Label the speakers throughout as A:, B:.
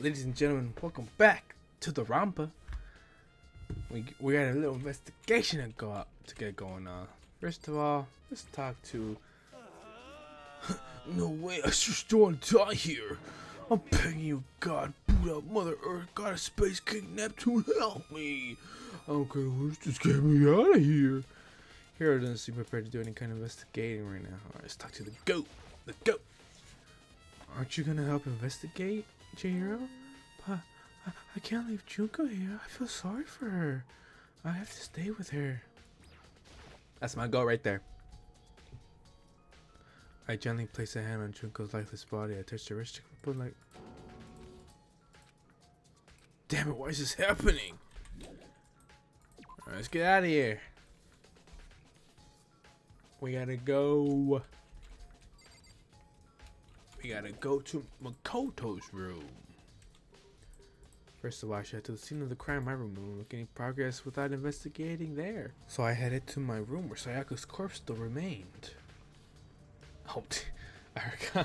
A: Ladies and gentlemen, welcome back to the Rampa. We got a little investigation to get going on. First of all, let's talk to. No way, I just don't want to die here. I'm begging you, God, boot up Mother Earth, God of Space King Neptune, help me. I don't care who's just get me out of here. Hero doesn't seem prepared to do any kind of investigating right now. Alright, let's talk to the goat. The goat. Aren't you gonna help investigate, J-Hero? But I can't leave Junko here. I feel sorry for her. I have to stay with her. That's my goal right there. I gently place a hand on Junko's lifeless body. I touch the wrist, but like, damn it! Why is this happening? Alright, let's get out of here. We gotta go. We gotta go to Makoto's room. First of all, I should head to the scene of the crime in my room. Don't look any progress without investigating there. So I headed to my room where Sayaka's corpse still remained. Oh, I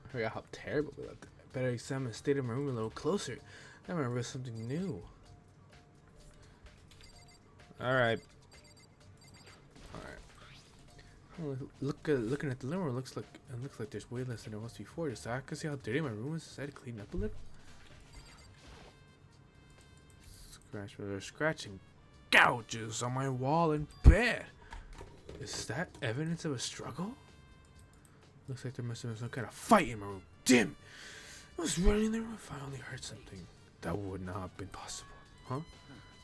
A: forgot how terrible we looked. I better examine the state of my room a little closer. I remember something new. Alright. Looking at the living room, it looks like there's way less than there was before. Does Sayaka see how dirty my room is? Decided to clean up a little. Scratching gouges on my wall and bed. Is that evidence of a struggle? Looks like there must have been some kind of fight in my room. Damn! I was running in the room if I only heard something. That would not have been possible. Huh?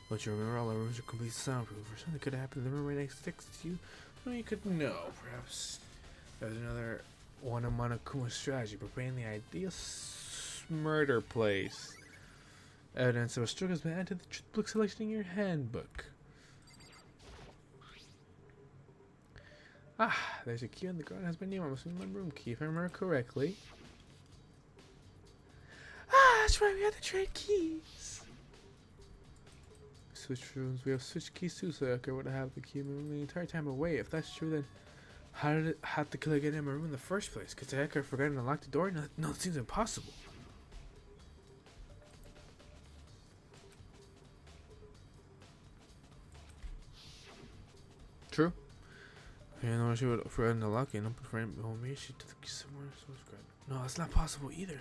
A: Don't you remember all our rooms are completely soundproof? Or something could have happened in the room right next to you? No, you could know. Perhaps there's another one of Monokuma's strategy, preparing the ideal murder place. Evidence of a struggle has been added to the truth book selection in your handbook. Ah, there's a key on the ground. It has my name on it. Must be my room key, if I remember correctly. Ah, that's right. We have to trade keys. Switch rooms. We have switch keys too, so I would have the key moving the entire time away. If that's true, then how did the killer get in my room in the first place? Could the hacker have forgotten to lock the door? No, it seems impossible. True. I know she would forget to lock it and open for me. She took the key somewhere. No, that's not possible either.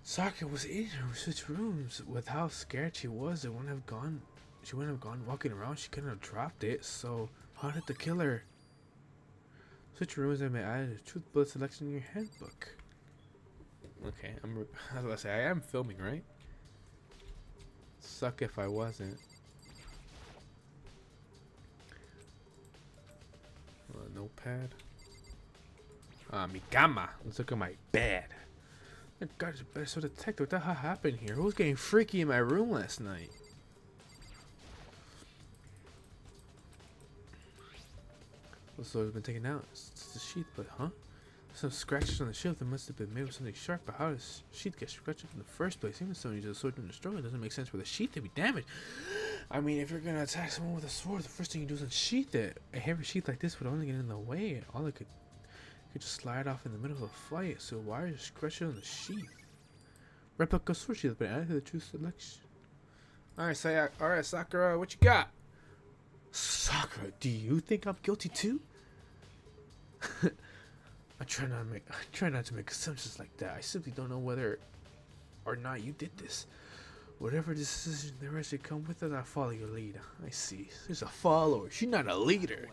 A: Sakura was in her switch rooms. With how scared she was, it wouldn't have gone. She wouldn't have gone walking around. She couldn't have dropped it. So how did the killer? Switch rooms have been added to truth bullet selection in your handbook. Okay, I was gonna say I am filming, right? Suck if I wasn't. Notepad. Mikama. Let's look at my bed. My God, you better so detective. What the hell happened here? Who was getting freaky in my room last night? So it's been taken out. It's the sheath, but huh? Some scratches on the shelf that must have been made with something sharp. But how does the sheath get scratched up in the first place? Even someone uses a sword in the struggle, it doesn't make sense for the sheath to be damaged. I mean, if you're gonna attack someone with a sword, the first thing you do is unsheath it. A heavy sheath like this would only get in the way. All it could just slide off in the middle of a fight. So why are you scratching on the sheath? Replica sword sheath has been added to the truth selection. Alright, Sakura, what you got? Sakura, do you think I'm guilty too? I try not to make assumptions like that. I simply don't know whether or not you did this. Whatever decision there is to come with it, I follow your lead. I see. There's a follower. She's not a leader.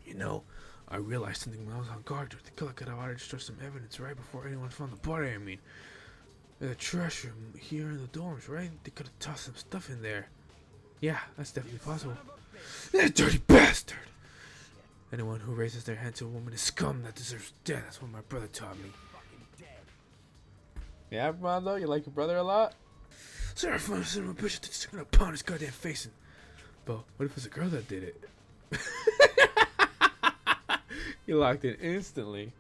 A: You know, I realized something when I was on guard. The killer could have already destroyed some evidence right before anyone found the body. I mean, there's a trash room here in the dorms, right? They could have tossed some stuff in there. Yeah, that's definitely possible. That dirty bastard! Anyone who raises their hand to a woman is scum that deserves death. That's what my brother taught me. Yeah, Rondo, you like your brother a lot? Sorry, son of a bitch, I'm just gonna pound his goddamn face in. But what if it was a girl that did it? You locked in instantly.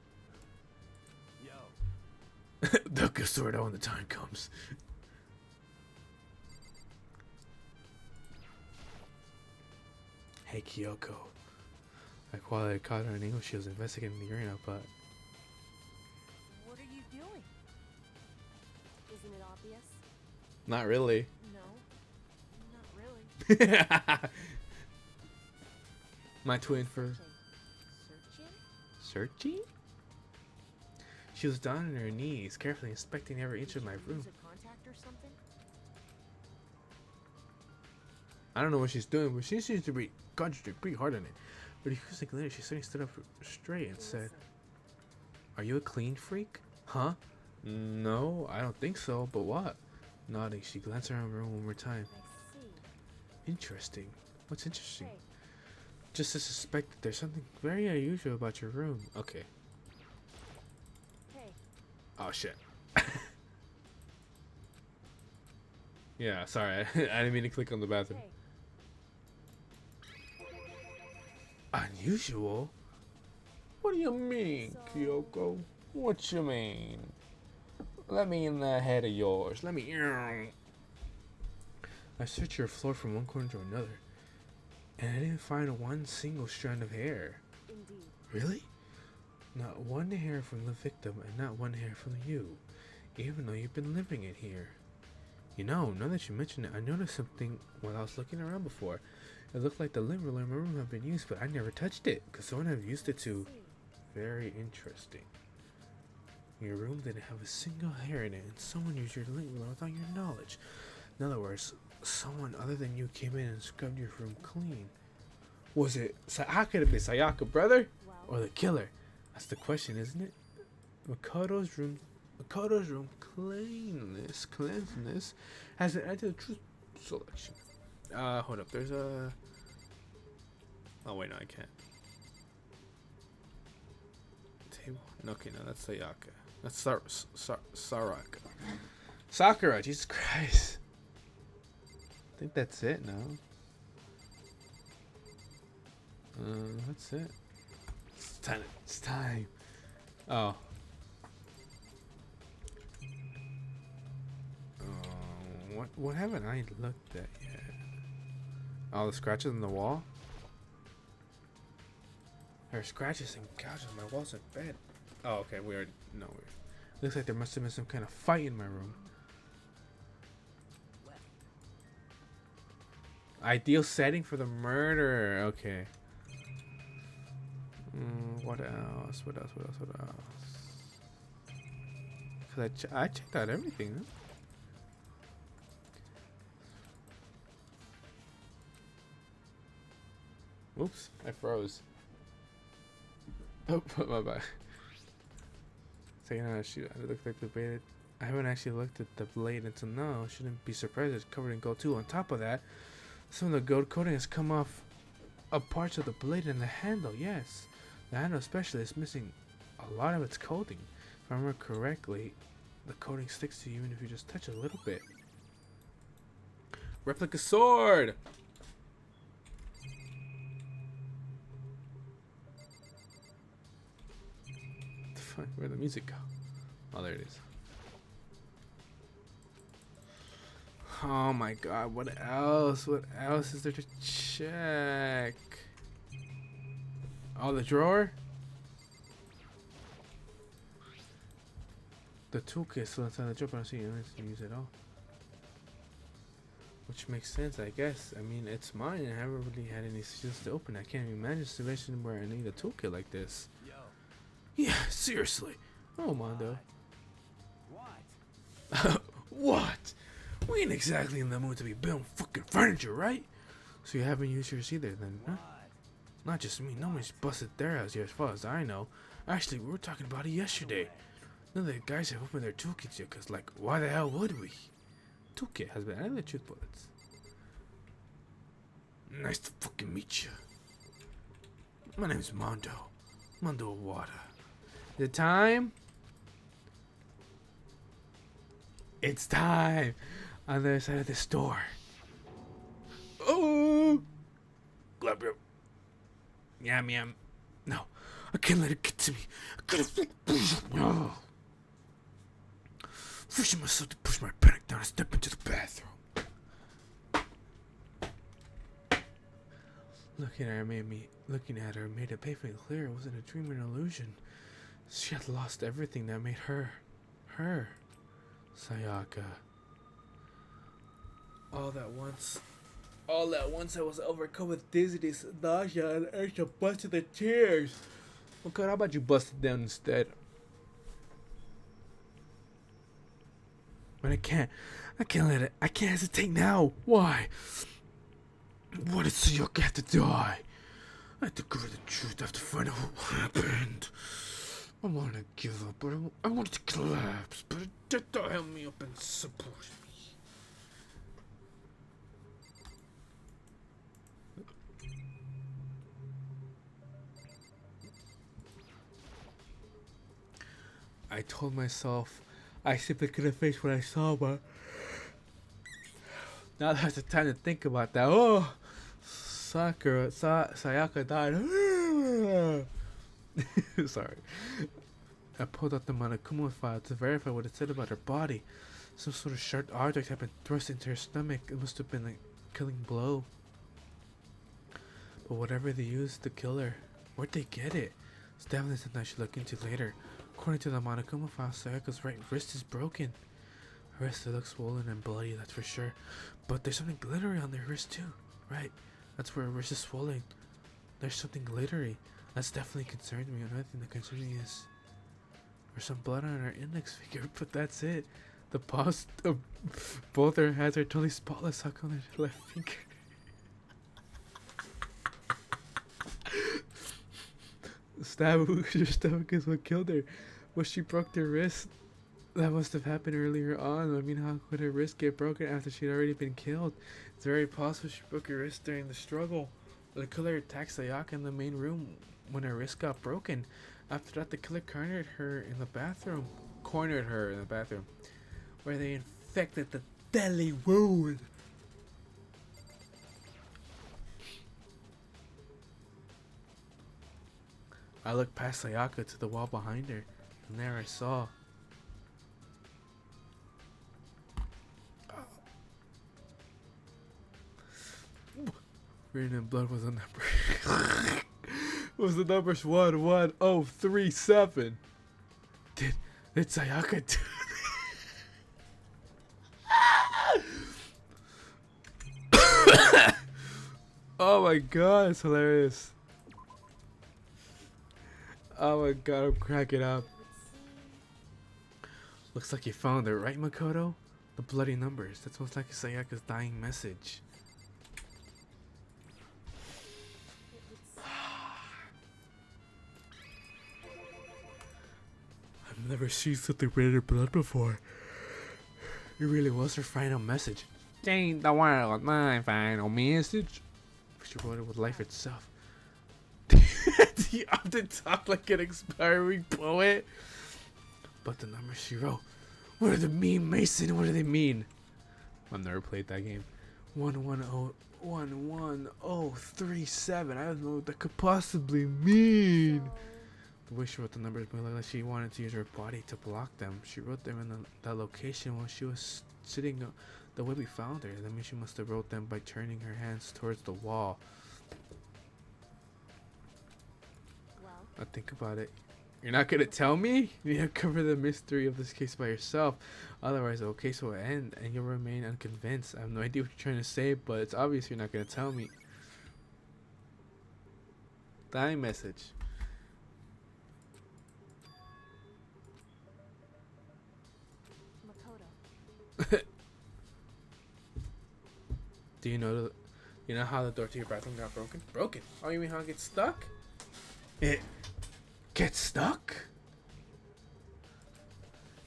A: Yo. They'll get sorted out when the time comes. Hey, Kyoko. I caught her in English. She was investigating the arena, but
B: Isn't it obvious?
A: Not really.
B: No, not really.
A: My twin for
B: Searching?
A: searching? She was down on her knees, carefully inspecting every inch of my room.
B: Use a contact or something?
A: I don't know what she's doing, but she seems to be concentrating pretty hard on it. But a few seconds later, she suddenly stood up straight and said, "Are you a clean freak? Huh? No, I don't think so, but what?" Nodding, she glanced around the room one more time.
B: I see.
A: Interesting. What's interesting?
B: Hey,
A: Just to suspect that there's something very unusual about your room. Okay.
B: hey.
A: Oh, shit. Yeah, sorry. I didn't mean to click on the bathroom. Unusual? What do you mean, Kyoko? What you mean? Let me in that head of yours. Let me. I searched your floor from one corner to another, and I didn't find one single strand of hair.
B: Indeed.
A: Really? Not one hair from the victim, and not one hair from you, even though you've been living in here. You know, now that you mention it, I noticed something while I was looking around before. It looked like the living room in my room had been used, but I never touched it, because someone had used it to. Very interesting. Your room didn't have a single hair in it, and someone used your living room without your knowledge. In other words, someone other than you came in and scrubbed your room clean. Was it? How could it be Sayaka, brother? Or the killer? That's the question, isn't it? Makoto's room cleanliness has been added to the truth selection. Hold up, there's a... Oh wait, no, I can't. Table? Okay, no, that's Sayaka. That's Saraka. Sakura, Jesus Christ. I think that's it, no? That's it. It's time. Oh. What haven't I looked at yet? Oh, the scratches on the wall? There are scratches and gouges on my walls and bed. Oh, okay, we already know. Looks like there must have been some kind of fight in my room. Ideal setting for the murder. Okay. What else? What else? Because I checked out everything. Huh? Oops, I froze. Oh, my bad. Second out, shoot, I looked like the blade. I haven't actually looked at the blade until now. Shouldn't be surprised it's covered in gold too. On top of that, some of the gold coating has come off parts of the blade and the handle. Yes, the handle especially is missing a lot of its coating. If I remember correctly, the coating sticks to you even if you just touch it a little bit. Replica sword! Where'd the music go? Oh, there it is. Oh my god, what else? What else is there to check? Oh, the drawer? The toolkit still inside the drawer, but I don't see you use it all. Which makes sense, I guess. I mean, it's mine, and I haven't really had any skills to open. I can't even imagine a situation where I need a toolkit like this. Yeah, seriously. Oh, Mondo.
C: What?
A: What? We ain't exactly in the mood to be building fucking furniture, right? So you haven't used yours either, then, huh? Not just me. Nobody's busted their house here, as far as I know. Actually, we were talking about it yesterday. None of the guys have opened their toolkits yet, because, like, why the hell would we? Toolkit has been added to the truth bullets. Nice to fucking meet you. My name's Mondo. Mondo Water. The time? It's time! On the other side of this door. Oh! Glub glub. Yum yum. No, I can't let it get to me. I gotta no. Forcing myself to push my panic down and step into the bathroom. Looking at her made it painfully clear it wasn't a dream or an illusion. She had lost everything that made her, her. Sayaka. All at once I was overcome with dizziness, nausea, and urge to bust into tears. Oh God, how about you bust it down instead? But I can't let it. I can't hesitate now. Why? Why did Sayaka have to die? I have to cover the truth. I have to find out what happened. I wanted to give up, but I wanted to collapse. But it did not help me up and support me. I told myself I simply couldn't face what I saw, but now there's the time to think about that. Oh, Sayaka died. Sorry. I pulled out the Monokuma file to verify what it said about her body. Some sort of sharp object had been thrust into her stomach. It must have been a killing blow. But whatever they used to kill her, where'd they get it? It's definitely something I should look into later. According to the Monokuma file, Sayaka's right wrist is broken. Her wrist looks swollen and bloody, that's for sure. But there's something glittery on their wrist too. Right, that's where her wrist is swollen. There's something glittery. That's definitely concerned me. Another thing that concerns me is there's some blood on her index finger, but that's it. The palms of both her hands are totally spotless. How come her left finger? Stab wound to her stomach is what killed her. Well, she broke her wrist. That must have happened earlier on. I mean, how could her wrist get broken after she'd already been killed? It's very possible she broke her wrist during the struggle. The killer attacked Sayaka in the main room when her wrist got broken. After that, the killer cornered her in the bathroom, where they infected the deadly wound. I looked past Sayaka to the wall behind her, and there I saw written in blood was a number. Was the numbers 11037? Did Sayaka do that? Oh my God, it's hilarious. Oh my God, I'm cracking up. Looks like you found it, right, Makoto? The bloody numbers. That's most likely Sayaka's dying message. I've never seen something written in blood before. It really was her final message. Ain't the world my final message? She wrote it with life itself. Do you often talk like an aspiring poet? But the numbers she wrote, what do they mean, Mason? What do they mean? I've never played that game. 11037. I don't know what that could possibly mean. The way she wrote the numbers made it look like she wanted to use her body to block them. She wrote them in that location while she was sitting the way we found her. That means she must have wrote them by turning her hands towards the wall.
B: Well,
A: I think about it. You're not gonna tell me? You need to cover the mystery of this case by yourself. Otherwise, the whole case will end and you'll remain unconvinced. I have no idea what you're trying to say, but it's obvious you're not gonna tell me. Dying message.
B: Makoto.
A: Do you know how the door to your bathroom got broken? Broken? Oh, you mean how it gets stuck? It gets stuck?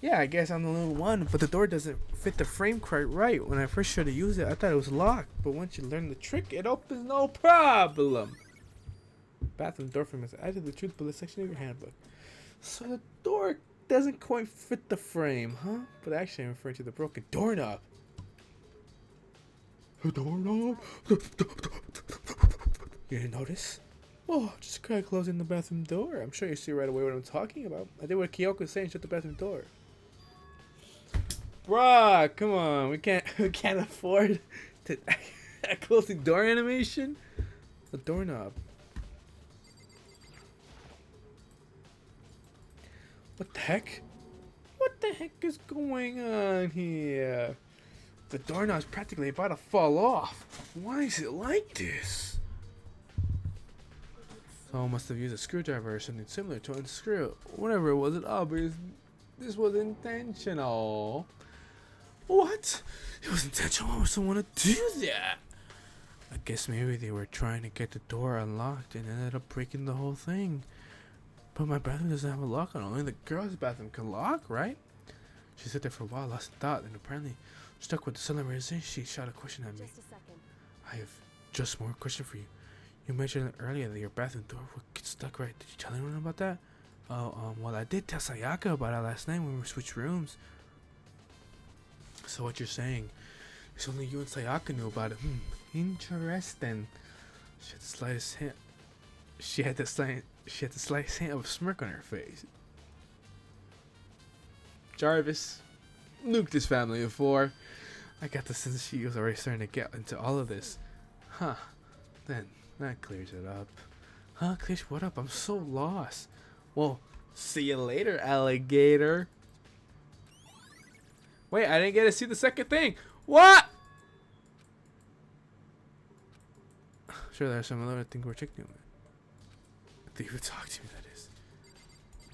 A: Yeah, I guess I'm the little one, but the door doesn't fit the frame quite right. When I first tried to use it, I thought it was locked, but once you learn the trick, it opens no problem. Bathroom door frame is added to the truth bullet section of your handbook. So the door doesn't quite fit the frame, huh? But actually I'm referring to the broken doorknob. The doorknob? You didn't notice? Oh, just try closing the bathroom door. I'm sure you see right away what I'm talking about. I did what Kyoko was saying, shut the bathroom door. Bruh, come on. We can't afford to a closing door animation. The doorknob. What the heck? What What the heck is going on here? The doorknob's practically about to fall off. Why is it like this? Someone must have used a screwdriver or something similar to unscrew it. Whatever it was, it obvious this was intentional. What? It was intentional. Why would someone want to do that? I guess maybe they were trying to get the door unlocked and ended up breaking the whole thing. But my bathroom doesn't have a lock on it. Only the girls' bathroom can lock, right? She sat there for a while, lost in thought, and apparently stuck with the sudden realization. She shot a question at me.
B: Just a second.
A: I have just more question for you. You mentioned earlier that your bathroom door would get stuck, right? Did you tell anyone about that? Oh, well, I did tell Sayaka about it last night when we switched rooms. So what you're saying is only you and Sayaka knew about it. Interesting. She had the slightest hint. She had the slightest hint of a smirk on her face. Jarvis, nuked his family before. I got the sense she was already starting to get into all of this. Huh. Then that clears it up. Huh? Clears what up? I'm so lost. Well, see you later, alligator. Wait, I didn't get to see the second thing. What? Sure, there's some other thing we're checking on. I think you would talk to me, that is.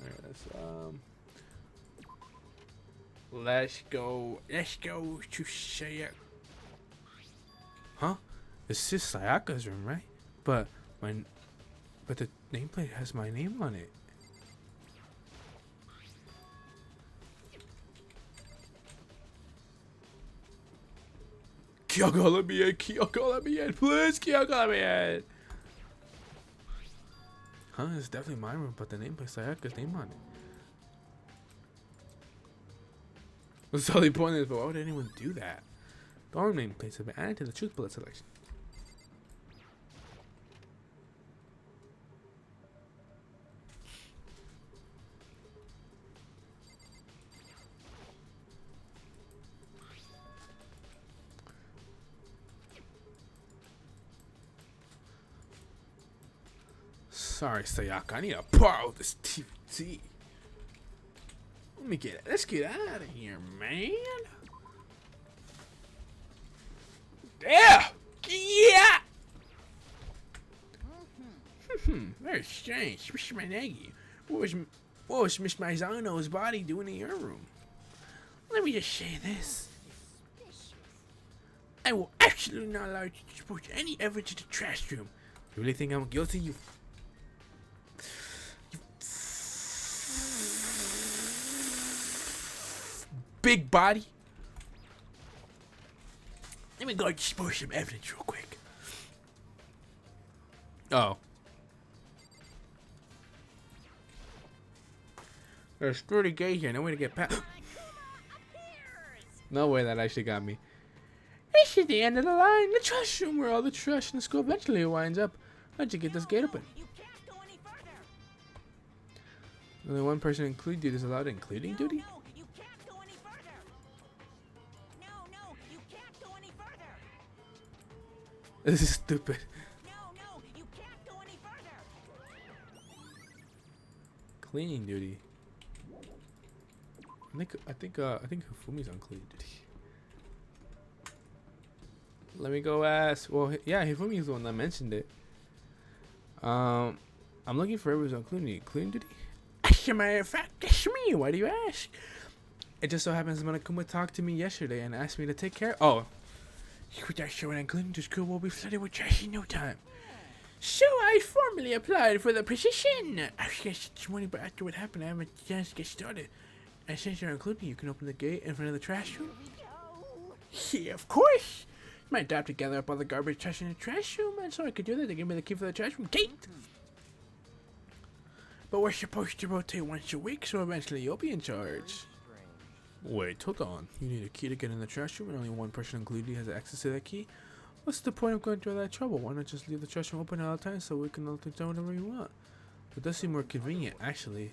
A: Alright, let's go. Let's go to Sayaka. Huh? This is Sayaka's room, right? But the nameplate has my name on it. Kyoko, let me in. Kyoko, let me in. Please, Kyoko, let me in. Huh? It's definitely my room, but the nameplate's Sayaka's name on it. That's the only point is, but why would anyone do that? Dorm nameplates have been added to the truth bullet selection. Sorry, Sayaka, I need to borrow this TV. Let's get out of here, man. Yeah! Yeah! Very strange. Mr. Manegi. What was Miss Maizano's body doing in your room? Let me just say this. I will absolutely not allow you to transport any evidence to the trash room. You really think I'm guilty? You big body. Let me go dispose some evidence real quick. Oh. There's 30 gays here. No way to get past. No way that actually got me. This is the end of the line. The trash room where all the trash in the school eventually winds up. How'd you get this gate open?
B: You can't go any further.
A: Only one person including duty is allowed, including duty?
B: No, you can't go any further. No, you can't go any further.
A: This is stupid.
B: No, you can't go any further.
A: Cleaning duty. I think Hifumi's on cleaning duty. Let me go ask. Well, yeah, Hifumi's the one that mentioned it. I'm looking for everyone's on cleaning duty. As a matter of fact, that's me. Why do you ask? It just so happens Monokuma talked to me yesterday and asked me to take care. Oh, without showing and cleaning, the school will be flooded with trash in no time. So I formally applied for the position. I was gonna sit this morning, but after what happened, I haven't had a chance to get started. And since you're including, you can open the gate in front of the trash room. Yeah, of course. My dad to gather up all the garbage trash in the trash room, and so I could do that. They gave me the key for the trash room gate. But we're supposed to rotate once a week, so eventually you'll be in charge. Wait, hold on. You need a key to get in the trash room, and only one person included has access to that key? What's the point of going through all that trouble? Why not just leave the trash room open at all times so we can all take down whatever we want? It does seem more convenient, actually.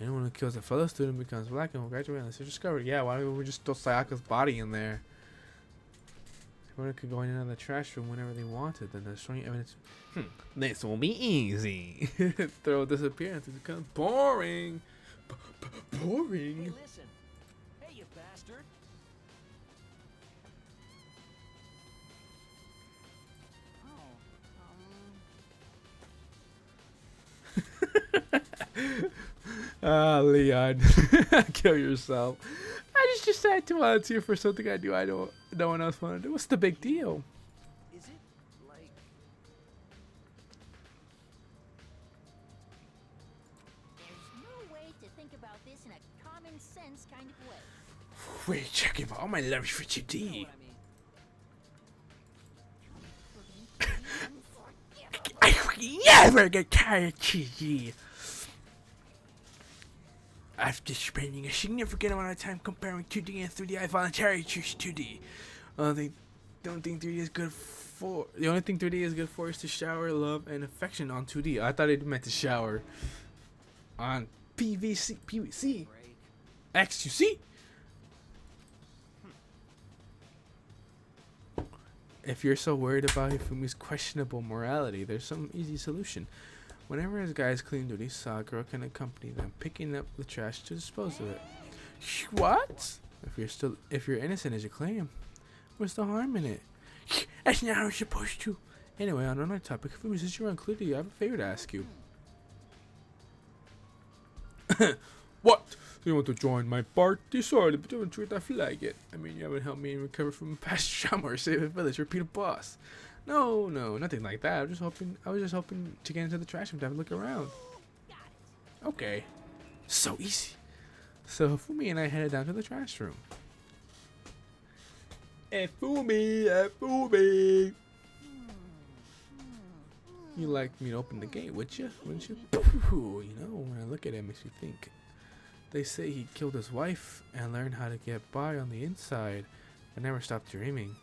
A: Anyone who kills a fellow student becomes black and will graduate unless they're discovered. Yeah, why don't we just throw Sayaka's body in there? Everyone could go in and out of the trash room whenever they wanted, then destroying evidence. This will be easy. Throw disappearance. It becomes boring. Boring.
C: Hey, listen. Hey, you bastard.
A: Ah, Leon. Kill yourself. I just decided to volunteer for something I do no one else wanted to do. What's the big deal?
C: Is it like...
B: There's no way to think about this in a common sense kind of way.
A: Wait, checking for all my love for 2D.
C: You know what I mean?
A: I never get tired of 2D. After spending a significant amount of time comparing 2D and 3D, I voluntarily choose 2D. Don't think 3D is good for. The only thing 3D is good for is to shower love and affection on 2D. I thought it meant to shower on PVC,
C: Break.
A: XQC. If you're so worried about Hifumi's questionable morality, there's some easy solution. Whenever his guys clean duty, Sakura can accompany them, picking up the trash to dispose of it. What? If you're innocent as you claim, what's the harm in it? That's not how it's supposed to. Anyway, on another topic, Hifumi, since you're included, I have a favor to ask you. What? Do you want to join my party? Sorry, but don't treat I feel like it. I mean, you haven't helped me recover from a past trauma or save a village or beat a boss. No, nothing like that. I was just hoping to get into the trash room to have a look around.
B: Got it.
A: Okay. So easy. So Fumi and I headed down to the trash room. Fumi. You like me to open the gate, would you? Wouldn't you? You know, when I look at him, it makes me think. They say he killed his wife and learned how to get by on the inside, but never stopped dreaming.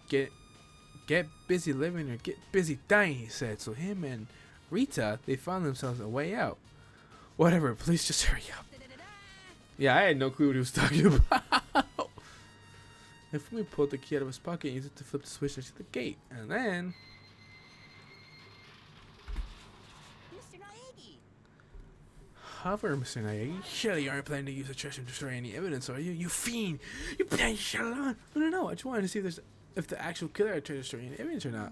A: Get busy living or get busy dying, he said. So him and Rita, they found themselves a way out. Whatever, please just hurry up. Yeah, I had no clue what he was talking about. If we pulled the key out of his pocket and used it to flip the switch next to the gate, and then...
B: Mr. Naegi.
A: Hover, Mr. Naegi. Surely you aren't planning to use the trash to destroy any evidence, are you? You fiend! You plan to shut it on! No, I just wanted to see if the actual killer had tried to destroy any evidence or not.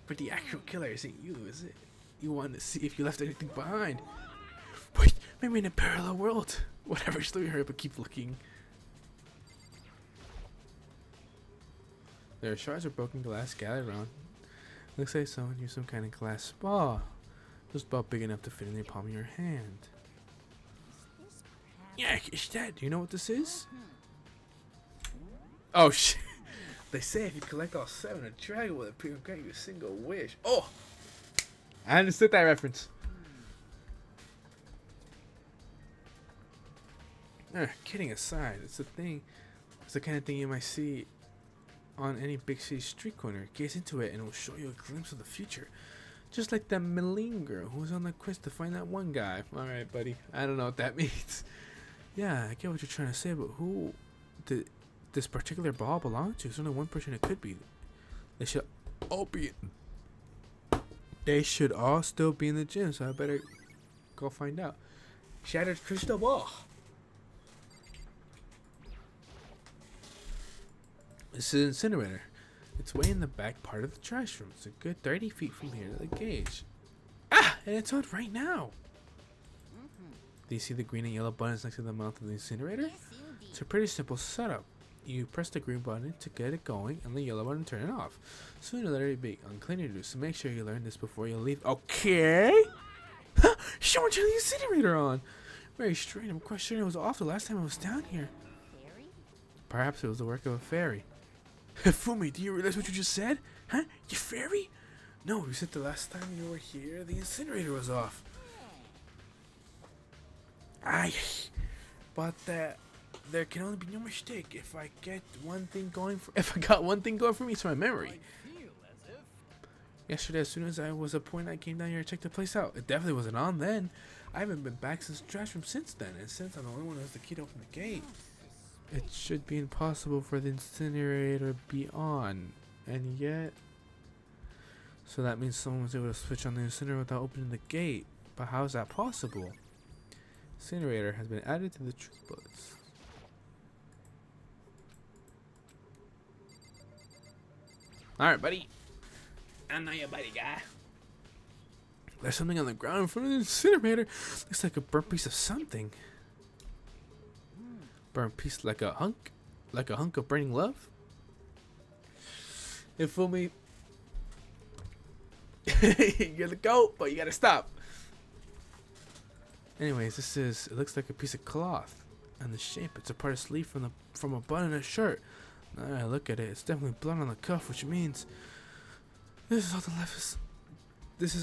A: But the actual killer isn't you, is it? You wanted to see if you left anything behind. Wait, maybe in a parallel world. Whatever, just let me hurry up and keep looking. There are shards of broken glass gathered around. Looks like someone used some kind of glass spa. Just about big enough to fit in the palm of your hand.
B: Is this perhaps...
A: Yeah, it's that. Do you know what this is? Oh shit. They say if you collect all 7, a dragon will appear and grant you a single wish. Oh! I understood that reference. Kidding aside, it's the kind of thing you might see on any big city street corner. Gaze into it and it will show you a glimpse of the future. Just like that Meline girl who was on the quest to find that one guy. Alright, buddy. I don't know what that means. Yeah, I get what you're trying to say, but who did this particular ball belong to? There's only one person it could be. They should all still be in the gym, so I better go find out. Shattered crystal ball. This is an incinerator. It's way in the back part of the trash room. It's a good 30 feet from here to the gauge. Ah! And it's on right now. Do you see the green and yellow buttons next to the mouth of the incinerator?
B: Yes, indeed.
A: It's a pretty simple setup. You press the green button to get it going and the yellow button to turn it off. Soon you'll let it be unclean to do, so make sure you learn this before you leave. Okay? Someone turned the incinerator on! Very strange. I'm quite sure it was off the last time I was down here.
B: Fairy?
A: Perhaps it was the work of a fairy. Fumi, do you realize what you just said? Huh? You fairy? No, you said the last time you were here, the incinerator was off. Aye. But there can only be no mistake if I got one thing going for me, it's my memory.
C: I feel as if...
A: Yesterday, as soon as I was appointed, I came down here to check the place out. It definitely wasn't on then. I haven't been back since the trash room since then, and since I'm the only one who has the key to open the gate. It should be impossible for the incinerator to be on, and yet... So that means someone was able to switch on the incinerator without opening the gate. But how is that possible? Incinerator has been added to the truth bullets. Alright, buddy. I know your buddy, guy. There's something on the ground in front of the incinerator. Looks like a burnt piece of something. Burnt piece like a hunk? Like a hunk of burning love? Hey, fool me. You're the goat, but you gotta stop. Anyways, it looks like a piece of cloth. And the shape, it's a part of sleeve from a button in a shirt. Now that I look at it, it's definitely blood on the cuff, which means this is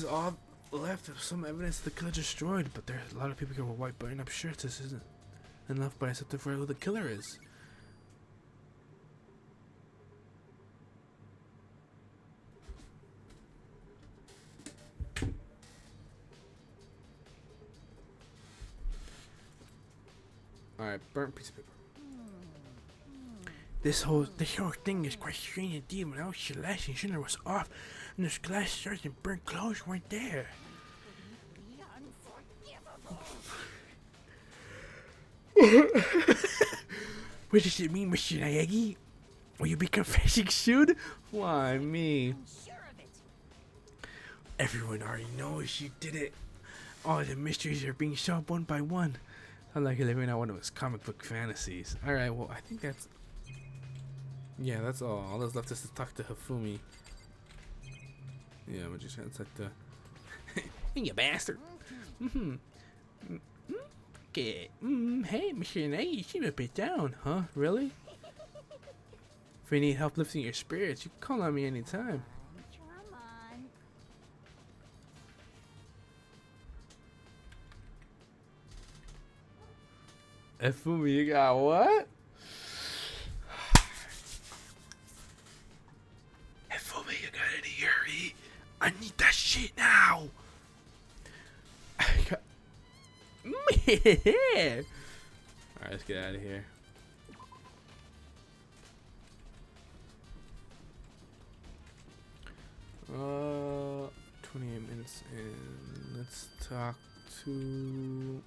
A: all left of some evidence the killer destroyed. But there's a lot of people here with white button-up shirts. This isn't enough, but I have to figure out who the killer is. Alright, burnt piece of paper. The whole thing is quite strange indeed. When I was Celeste and Schindler was off, and those glass shards and burnt clothes weren't there. What does it mean, Mr. Nayagi? Will you be confessing soon? Why me? Everyone already knows you did it. All the mysteries are being solved one by one. Sounds like you're living out one of his comic book fantasies. Alright, well, I think that's... Yeah, that's all. All that's left is to talk to Hifumi. Yeah, but just like the... You bastard! Okay. Hey, Mr. Nate, you seem a bit down, huh? Really? If you need help lifting your spirits, you can call on me anytime. Hifumi, you got what? Hifumi, you got any hurry? I need that shit now. I got... Alright, let's get out of here. Uh, 28 minutes in. Let's talk to...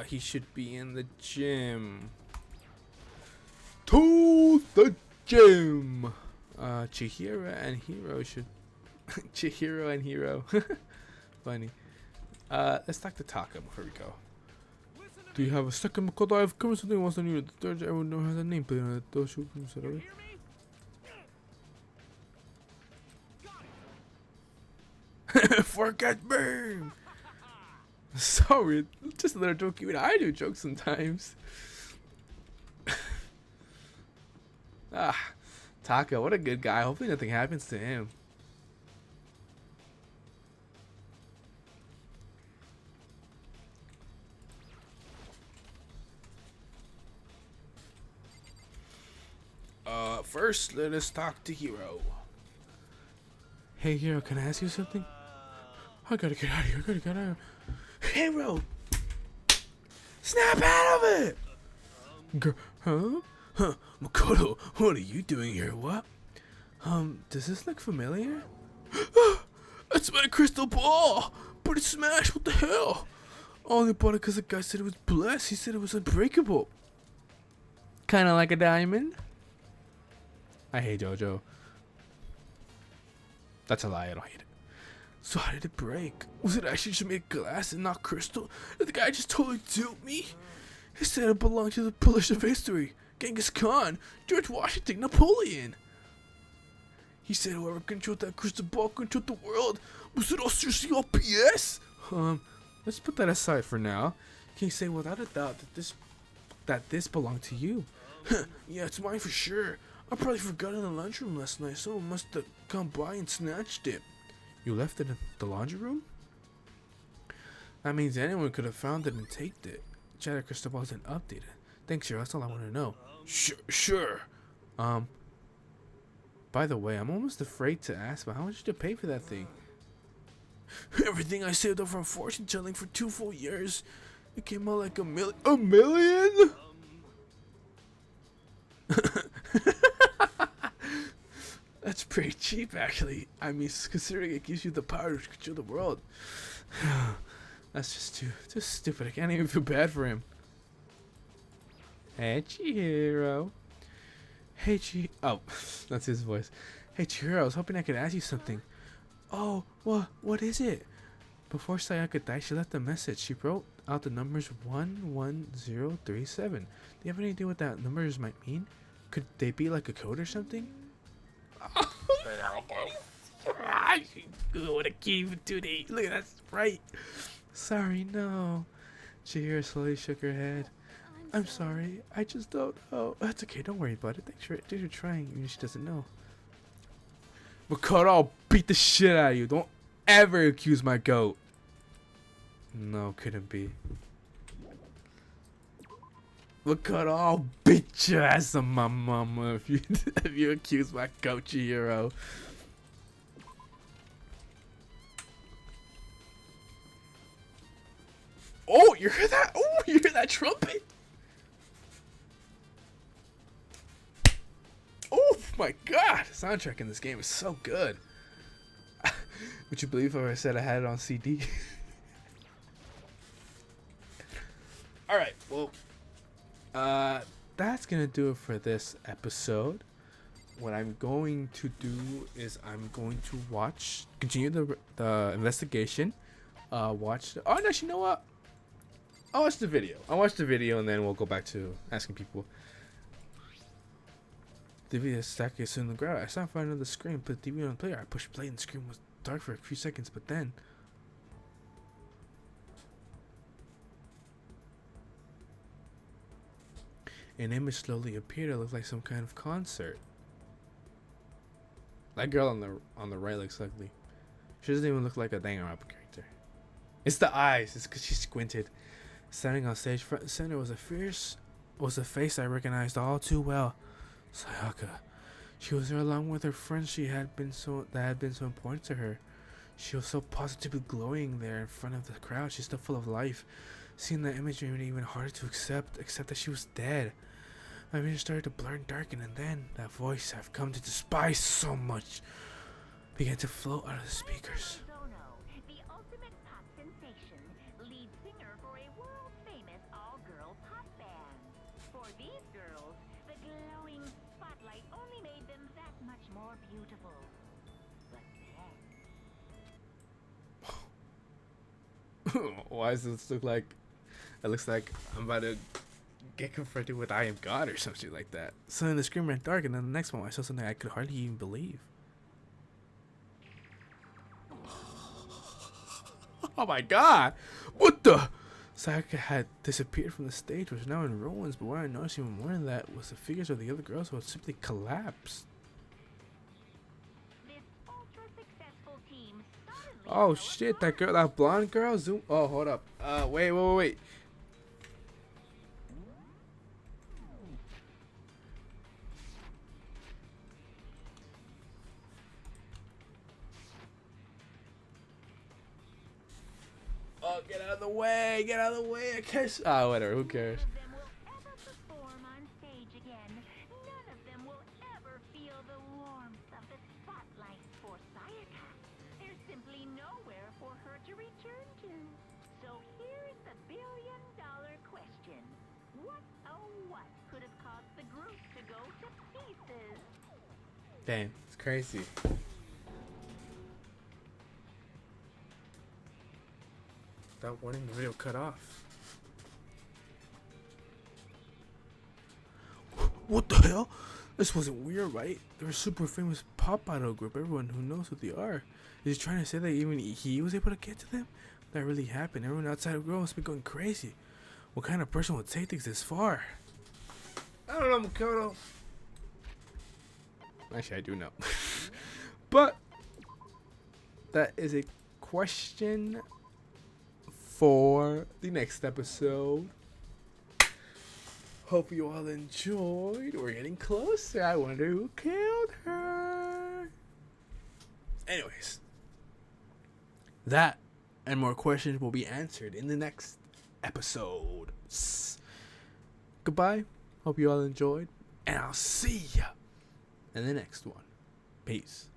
A: He should be in the gym. To the gym. Chihiro and Hiro should... Chihiro and Hiro. Funny. Let's talk to Taka before we go. Do you have a second, Makoto? I've covered something once on you. The third, everyone knows has a name, but those who said it. Forget me. Sorry, just a little joke. Even I do jokes sometimes. Taka, what a good guy. Hopefully nothing happens to him. First, let us talk to Hiro. Hey, Hiro, can I ask you something? I gotta get out of here. I gotta get out of here. Hiro! Snap out of it! Huh? Huh? Makoto, what are you doing here? What? Does this look familiar? That's my crystal ball! But it's smashed, what the hell? I only bought it because the guy said it was blessed. He said it was unbreakable. Kinda like a diamond. I hate JoJo. That's a lie, I don't hate it. So how did it break? Was it actually just made of glass and not crystal? Did the guy just totally duped me? He said it belonged to the pillars of history. Genghis Khan, George Washington, Napoleon. He said whoever controlled that crystal ball controlled the world. Was it all seriously all BS? Let's put that aside for now. Can you say without a doubt that this belonged to you? Yeah, it's mine for sure. I probably forgot it in the lunchroom last night. Someone must have come by and snatched it. You left it in the laundry room? That means anyone could have found it and taken it. Check the crystal ball isn't updated. Thanks, sir. That's all I want to know. Sure. By the way, I'm almost afraid to ask, but how much did you pay for that thing? Everything I saved up from fortune telling for 2 full years. It came out like a million. A million? That's pretty cheap, actually. I mean, considering it gives you the power to control the world. That's just too stupid. I can't even feel bad for him. Hey, Chihiro. Hey, Oh, that's his voice. Hey, Chihiro, I was hoping I could ask you something. Oh, what is it? Before Sayaka died, she left a message. She wrote out the numbers 11037. Do you have any idea what that numbers might mean? Could they be like a code or something? What a key today. Look at that sprite. Sorry, no. Chihiro slowly shook her head. I'm sorry. I just don't know. That's okay. Don't worry about it. Thanks for trying, even if she doesn't know. Makoto, I'll beat the shit out of you. Don't ever accuse my goat. No, couldn't be. Makoto, I'll beat your ass on my mama if you accuse my goat, Chihiro. Oh, you hear that? Oh, you hear that trumpet? Oh my god, the soundtrack in this game is so good. Would you believe if I said I had it on CD? Alright, well, that's gonna do it for this episode. What I'm going to do is I'm going to continue the investigation. Oh, no, you know what? I'll watch the video. And then we'll go back to asking people. DVD stack is in the ground. I saw find another screen, put the DVD on the player. I pushed play and the screen was dark for a few seconds, but then an image slowly appeared. It looked like some kind of concert. That girl on the right looks ugly. She doesn't even look like a Danganronpa character. It's the eyes. It's because she squinted. Standing on stage front and center was a face I recognized all too well. Sayaka. She was there along with her friends that had been so important to her. She was so positively glowing there in front of the crowd. She's still full of life. Seeing that image made it even harder to accept that she was dead. My vision started to blur and darken, and then that voice I've come to despise so much began to float out of the speakers.
B: The ultimate pop sensation, lead singer for a world-famous all-girl pop band. For these girls, the glowing spotlight only made them that much more beautiful. But then...
A: Why does this look like... It looks like I'm about to get confronted with I am God or something like that. Suddenly the screen went dark, and then the next one I saw something I could hardly even believe. Oh my god! What the? Sayaka had disappeared from the stage, was now in ruins, but what I noticed even more than that was the figures of the other girls who had simply collapsed.
B: This ultra-successful team suddenly...
A: Oh shit, that blonde girl? Zoom. Oh, hold up. Wait. Oh, get out of the way! I guess. Ah, whatever. Who cares?
B: None of them will ever perform on stage again. None of them will ever feel the warmth of the spotlight for Sayaka. There's simply nowhere for her to return to. So here's the billion-dollar question. What could have caused the group to go to pieces?
A: Damn, it's crazy. Without warning, the video cut off. What the hell? This wasn't weird, right? They're a super famous pop idol group. Everyone who knows who they are. Is he trying to say that even he was able to get to them? That really happened. Everyone outside of the girl must be going crazy. What kind of person would take things this far? I don't know, Makoto. Actually, I do know. But that is a question for the next episode. Hope you all enjoyed. We're getting closer. I wonder who killed her. Anyways, that and more questions will be answered in the next episode. Goodbye. Hope you all enjoyed. And I'll see ya in the next one. Peace.